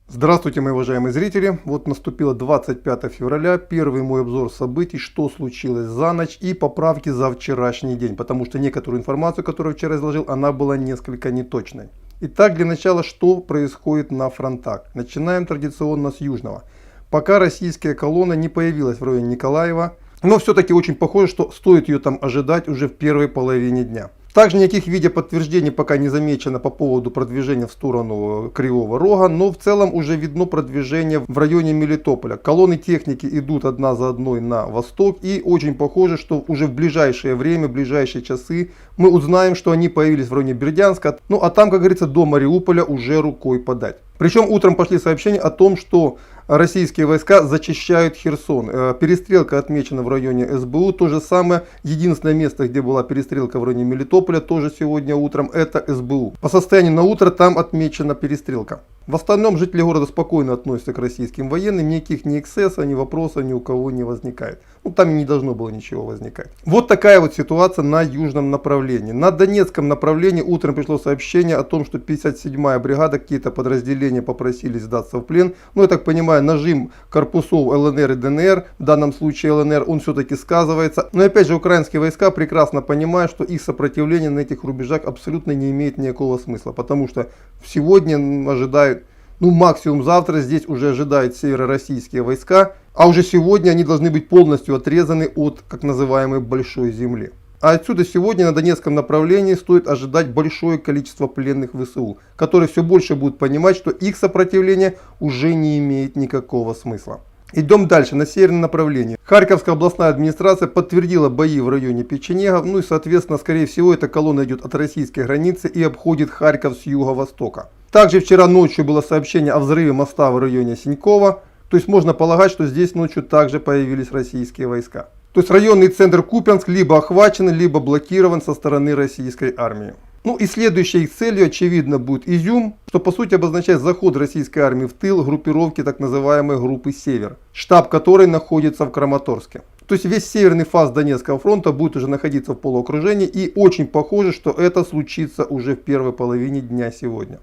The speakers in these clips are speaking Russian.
Здравствуйте, мои уважаемые зрители. Вот наступило 25 февраля, первый мой обзор событий, что случилось за ночь и поправки за вчерашний день, потому что некоторую информацию, которую я вчера изложил, она была несколько неточной. Итак, для начала, что происходит на фронтах? Начинаем традиционно с южного. Пока российская колонна не появилась в районе Николаева, но все-таки очень похоже, что стоит ее там ожидать уже в первой половине дня. Также никаких видеоподтверждений пока не замечено по поводу продвижения в сторону Кривого Рога, но в целом уже видно продвижение в районе Мелитополя. Колонны техники идут одна за одной на восток, и очень похоже, что уже в ближайшее время, в ближайшие часы мы узнаем, что они появились в районе Бердянска. Ну а там, как говорится, до Мариуполя уже рукой подать. Причем утром пошли сообщения о том, что российские войска зачищают Херсон. Перестрелка отмечена в районе СБУ. То же самое, единственное место, где была перестрелка в районе Мелитополя, тоже сегодня утром, это СБУ. По состоянию на утро там отмечена перестрелка. В остальном жители города спокойно относятся к российским военным. Никаких ни эксцессов, ни вопросов ни у кого не возникает. Ну там и не должно было ничего возникать. Вот такая вот ситуация на южном направлении. На Донецком направлении утром пришло сообщение о том, что 57-я бригада, какие-то подразделения попросили сдаться в плен. Ну я так понимаю, нажим корпусов ЛНР и ДНР, в данном случае ЛНР, он все-таки сказывается. Но опять же, украинские войска прекрасно понимают, что их сопротивление на этих рубежах абсолютно не имеет никакого смысла. Потому что сегодня ожидают, ну максимум завтра здесь уже ожидают северо-российские войска. А уже сегодня они должны быть полностью отрезаны от так называемой большой земли. А отсюда сегодня на Донецком направлении стоит ожидать большое количество пленных ВСУ, которые все больше будут понимать, что их сопротивление уже не имеет никакого смысла. Идем дальше, на северном направлении. Харьковская областная администрация подтвердила бои в районе Печенегов, ну и соответственно, скорее всего, эта колонна идет от российской границы и обходит Харьков с юго-востока. Также вчера ночью было сообщение о взрыве моста в районе Синькова, то есть можно полагать, что здесь ночью также появились российские войска. То есть районный центр Купянск либо охвачен, либо блокирован со стороны российской армии. Ну и следующей их целью, очевидно, будет Изюм, что по сути обозначает заход российской армии в тыл группировки так называемой группы Север, штаб которой находится в Краматорске. То есть весь северный фас Донецкого фронта будет уже находиться в полуокружении, и очень похоже, что это случится уже в первой половине дня сегодня.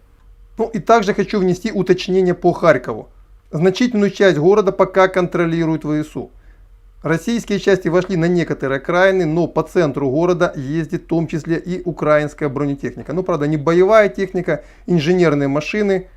Ну и также хочу внести уточнение по Харькову. Значительную часть города пока контролирует ВСУ. Российские части вошли на некоторые окраины, но по центру города ездит в том числе и украинская бронетехника. Ну, правда, не боевая техника, инженерные машины.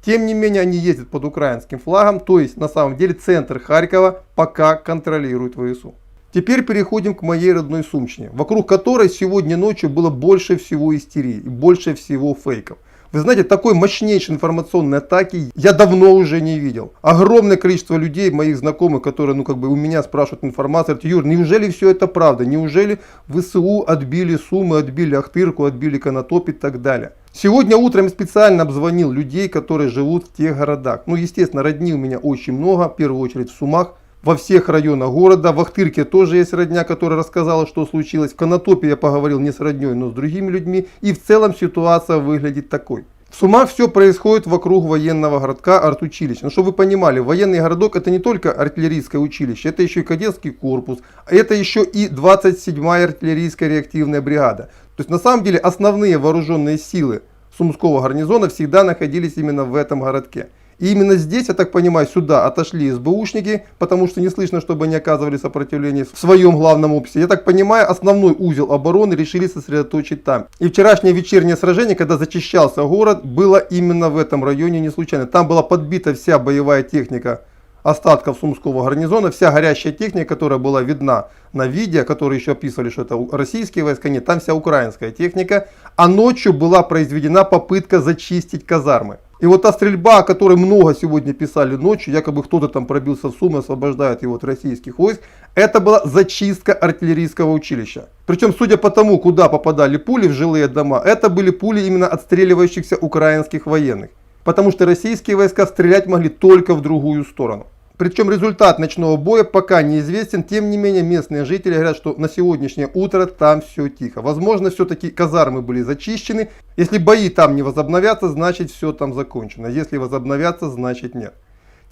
Тем не менее, они ездят под украинским флагом. То есть, на самом деле, центр Харькова пока контролирует ВСУ. Теперь переходим к моей родной Сумщине, вокруг которой сегодня ночью было больше всего истерии и больше всего фейков. Вы знаете, такой мощнейшей информационной атаки я давно уже не видел. Огромное количество людей, моих знакомых, которые у меня спрашивают информацию, говорят: Юр, неужели все это правда? Неужели ВСУ отбили Сумы, отбили Ахтырку, отбили Конотоп и так далее? Сегодня утром я специально обзвонил людей, которые живут в тех городах. Ну, естественно, родни у меня очень много, в первую очередь в Сумах. Во всех районах города, в Ахтырке тоже есть родня, которая рассказала, что случилось. В Конотопе я поговорил не с родней, но с другими людьми. И в целом ситуация выглядит такой. В Сумах все происходит вокруг военного городка артучилища. Но чтобы вы понимали, военный городок это не только артиллерийское училище, это еще и кадетский корпус, это еще и 27-я артиллерийская реактивная бригада. То есть на самом деле основные вооруженные силы Сумского гарнизона всегда находились именно в этом городке. И именно здесь, я так понимаю, сюда отошли СБУшники, потому что не слышно, чтобы они оказывали сопротивление в своем главном офисе. Я так понимаю, основной узел обороны решили сосредоточить там. И вчерашнее вечернее сражение, когда зачищался город, было именно в этом районе не случайно. Там была подбита вся боевая техника остатков Сумского гарнизона, вся горящая техника, которая была видна на видео, которые еще описывали, что это российские войска, нет, там вся украинская техника. А ночью была произведена попытка зачистить казармы. И вот та стрельба, о которой много сегодня писали ночью, якобы кто-то там пробился в Сумы, освобождает его от российских войск, это была зачистка артиллерийского училища. Причем, судя по тому, куда попадали пули в жилые дома, это были пули именно отстреливающихся украинских военных. Потому что российские войска стрелять могли только в другую сторону. Причем результат ночного боя пока неизвестен, тем не менее местные жители говорят, что на сегодняшнее утро там все тихо. Возможно, все-таки казармы были зачищены. Если бои там не возобновятся, значит все там закончено. Если возобновятся, значит нет.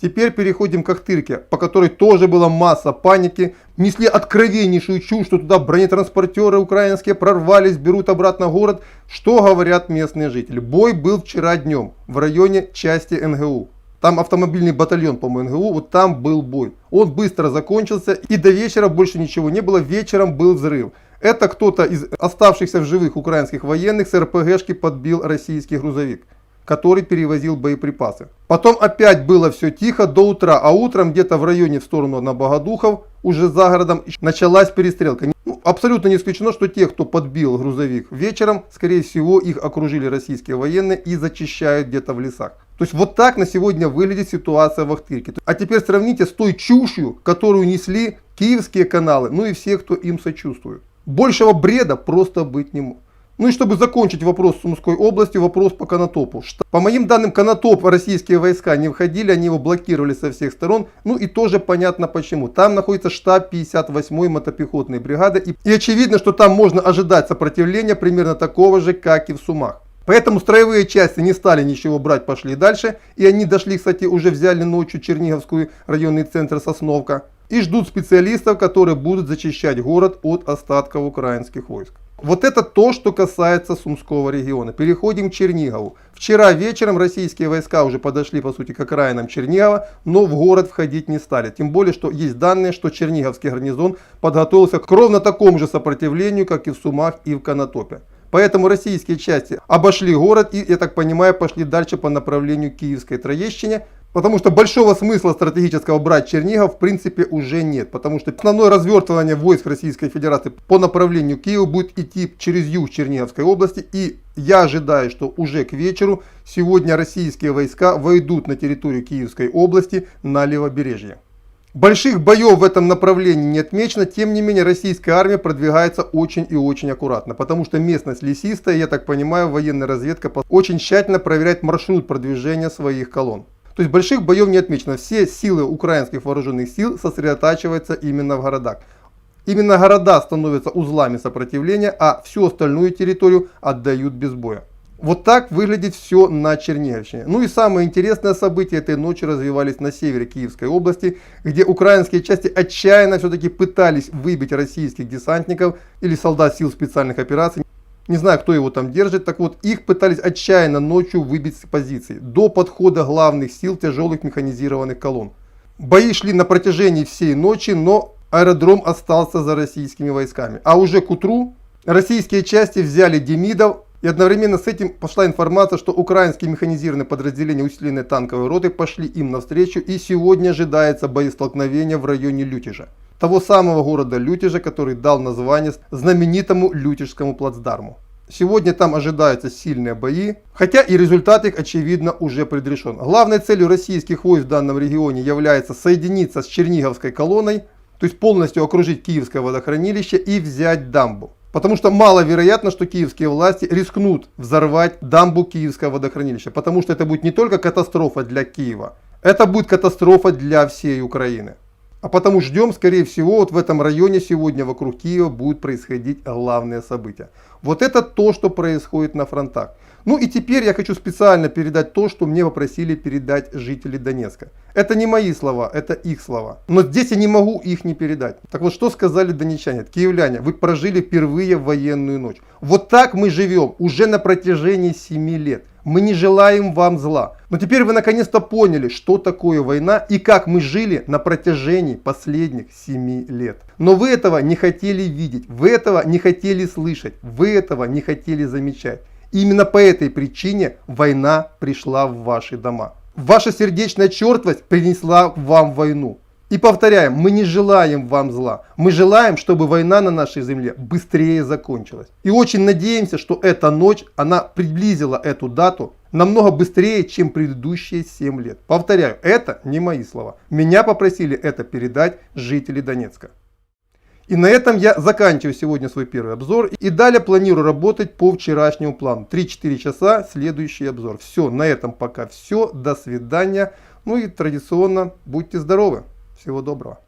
Теперь переходим к Ахтырке, по которой тоже была масса паники. Несли откровеннейшую чушь, что туда бронетранспортеры украинские прорвались, берут обратно город. Что говорят местные жители? Бой был вчера днем в районе части НГУ. Там автомобильный батальон, по-моему, НГУ, вот там был бой. Он быстро закончился, и до вечера больше ничего не было. Вечером был взрыв. Это кто-то из оставшихся в живых украинских военных с РПГшки подбил российский грузовик, который перевозил боеприпасы. Потом опять было все тихо до утра, а утром где-то в районе в сторону на Богодухов, уже за городом, началась перестрелка. Ну, абсолютно не исключено, что те, кто подбил грузовик вечером, скорее всего, их окружили российские военные и зачищают где-то в лесах. То есть вот так на сегодня выглядит ситуация в Ахтырке. А теперь сравните с той чушью, которую несли киевские каналы, ну и все, кто им сочувствует. Большего бреда просто быть не может. Ну и чтобы закончить вопрос с Сумской областью, вопрос по Конотопу. По моим данным, Конотоп российские войска не входили, они его блокировали со всех сторон. Ну и тоже понятно почему. Там находится штаб 58-й мотопехотной бригады. И очевидно, что там можно ожидать сопротивления примерно такого же, как и в Сумах. Поэтому строевые части не стали ничего брать, пошли дальше. И они дошли, кстати, уже взяли ночью Черниговскую районный центр Сосновка. И ждут специалистов, которые будут зачищать город от остатков украинских войск. Вот это то, что касается Сумского региона. Переходим к Чернигову. Вчера вечером российские войска уже подошли, по сути, к окраинам Чернигова, но в город входить не стали. Тем более, что есть данные, что Черниговский гарнизон подготовился к ровно такому же сопротивлению, как и в Сумах и в Конотопе. Поэтому российские части обошли город и, я так понимаю, пошли дальше по направлению Киевской Троещине. Потому что большого смысла стратегического брать Чернигов в принципе уже нет. Потому что основное развертывание войск Российской Федерации по направлению к Киеву будет идти через юг Черниговской области. И я ожидаю, что уже к вечеру сегодня российские войска войдут на территорию Киевской области на левобережье. Больших боев в этом направлении не отмечено, тем не менее российская армия продвигается очень и очень аккуратно, потому что местность лесистая, я так понимаю, военная разведка очень тщательно проверяет маршрут продвижения своих колонн. То есть больших боев не отмечено, все силы украинских вооруженных сил сосредотачиваются именно в городах. Именно города становятся узлами сопротивления, а всю остальную территорию отдают без боя. Вот так выглядит все на Черниговщине. Ну и самое интересное событие этой ночи развивались на севере Киевской области, где украинские части отчаянно все-таки пытались выбить российских десантников или солдат сил специальных операций. Не знаю, кто его там держит. Так вот, их пытались отчаянно ночью выбить с позиций до подхода главных сил тяжелых механизированных колонн. Бои шли на протяжении всей ночи, но аэродром остался за российскими войсками. А уже к утру российские части взяли Демидов. И одновременно с этим пошла информация, что украинские механизированные подразделения усиленной танковой роты пошли им навстречу. И сегодня ожидается боестолкновение в районе Лютежа. Того самого города Лютежа, который дал название знаменитому Лютежскому плацдарму. Сегодня там ожидаются сильные бои, хотя и результат их, очевидно, уже предрешен. Главной целью российских войск в данном регионе является соединиться с Черниговской колонной, то есть полностью окружить Киевское водохранилище и взять дамбу. Потому что маловероятно, что киевские власти рискнут взорвать дамбу Киевского водохранилища. Потому что это будет не только катастрофа для Киева, это будет катастрофа для всей Украины. А потому ждем, скорее всего, вот в этом районе сегодня вокруг Киева будут происходить главные события. Вот это то, что происходит на фронтах. Ну и теперь я хочу специально передать то, что мне попросили передать жители Донецка. Это не мои слова, это их слова. Но здесь я не могу их не передать. Так вот, что сказали донечане, киевляне? Вы прожили впервые военную ночь. Вот так мы живем уже на протяжении 7 лет. Мы не желаем вам зла. Но теперь вы наконец-то поняли, что такое война и как мы жили на протяжении последних 7 лет. Но вы этого не хотели видеть, вы этого не хотели слышать, вы этого не хотели замечать. И именно по этой причине война пришла в ваши дома. Ваша сердечная чертовость принесла вам войну. И повторяем, мы не желаем вам зла. Мы желаем, чтобы война на нашей земле быстрее закончилась. И очень надеемся, что эта ночь, она приблизила эту дату намного быстрее, чем предыдущие 7 лет. Повторяю, это не мои слова. Меня попросили это передать жители Донецка. И на этом я заканчиваю сегодня свой первый обзор. И далее планирую работать по вчерашнему плану. 3-4 часа следующий обзор. Все, на этом пока все. До свидания. Ну и традиционно будьте здоровы. Всего доброго.